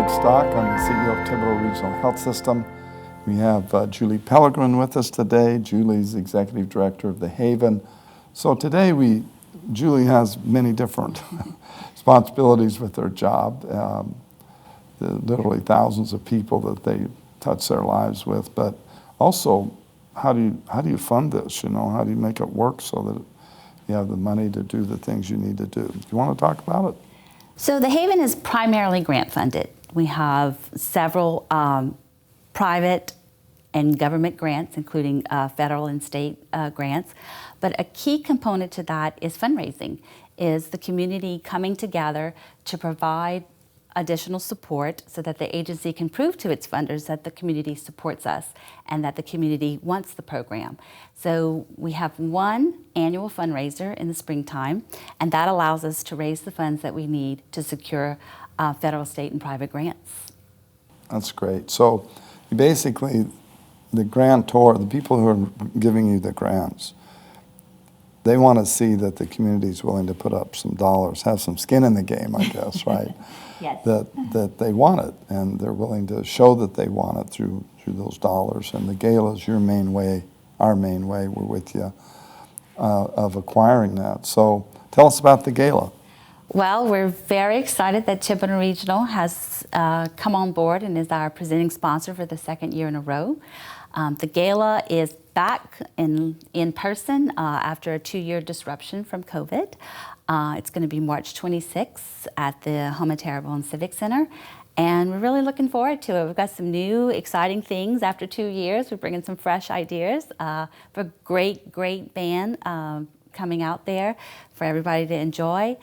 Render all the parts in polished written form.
Greg Stock. I'm the CEO of Thibodeau Regional Health System. We have Julie Pellegrin with us today. Julie's Executive Director of the Haven. So today Julie has many different responsibilities with her job. Literally thousands of people that they touch their lives with, but also how do you fund this? How do you make it work so that you have the money to do the things you need to do? Do you want to talk about it? So the Haven is primarily grant funded. We have several private and government grants, including federal and state grants. But a key component to that is fundraising, is the community coming together to provide additional support so that the agency can prove to its funders that the community supports us and that the community wants the program. So we have one annual fundraiser in the springtime, and that allows us to raise the funds that we need to secure federal, state, and private grants. That's great. So basically, the grantor, the people who are giving you the grants, they want to see that the community is willing to put up some dollars, have some skin in the game, I guess, right? Yes. That they want it, and they're willing to show that they want it through those dollars. And the Gala is your main way, our main way, we're with you, of acquiring that. So tell us about the Gala. Well, we're very excited that Thibodeau Regional has come on board and is our presenting sponsor for the second year in a row. The Gala is back in person after a 2-year disruption from COVID. It's going to be March 26th at the Home of Terrible and Civic Center, and we're really looking forward to it. We've got some new, exciting things after 2 years. We're bringing some fresh ideas for a great band coming out there for everybody to enjoy.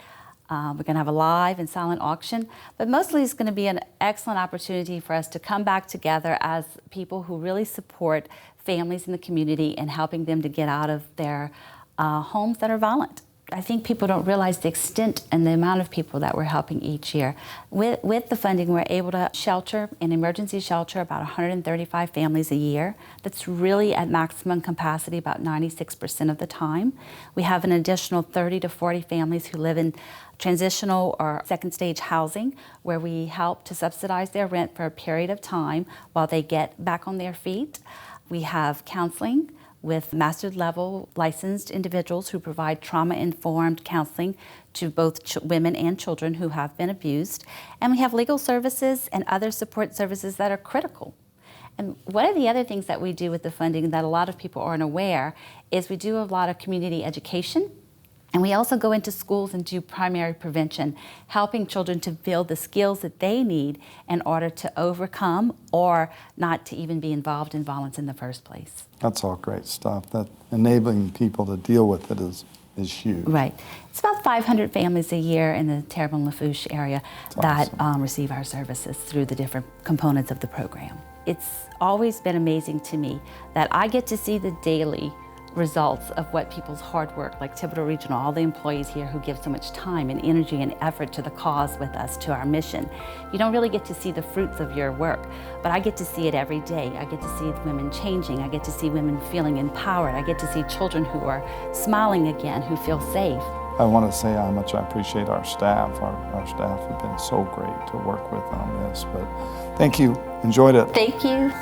We're going to have a live and silent auction, but mostly it's going to be an excellent opportunity for us to come back together as people who really support families in the community and helping them to get out of their homes that are violent. I think people don't realize the extent and the amount of people that we're helping each year. With the funding, we're able to shelter, an emergency shelter, about 135 families a year. That's really at maximum capacity about 96% of the time. We have an additional 30 to 40 families who live in transitional or second stage housing, where we help to subsidize their rent for a period of time while they get back on their feet. We have counseling with master level licensed individuals who provide trauma-informed counseling to both women and children who have been abused. And we have legal services and other support services that are critical. And one of the other things that we do with the funding that a lot of people aren't aware is we do a lot of community education. And we also go into schools and do primary prevention, helping children to build the skills that they need in order to overcome or not to even be involved in violence in the first place. That's all great stuff. That enabling people to deal with it is huge. Right. It's about 500 families a year in the Terrebonne-Lafourche area that receive our services through the different components of the program. It's always been amazing to me that I get to see the daily results of what people's hard work, like Thibodeau Regional, all the employees here who give so much time and energy and effort to the cause with us, to our mission. You don't really get to see the fruits of your work, but I get to see it every day. I get to see women changing. I get to see women feeling empowered. I get to see children who are smiling again, who feel safe. I want to say how much I appreciate our staff. Our staff have been so great to work with on this, but thank you. Enjoyed it. Thank you.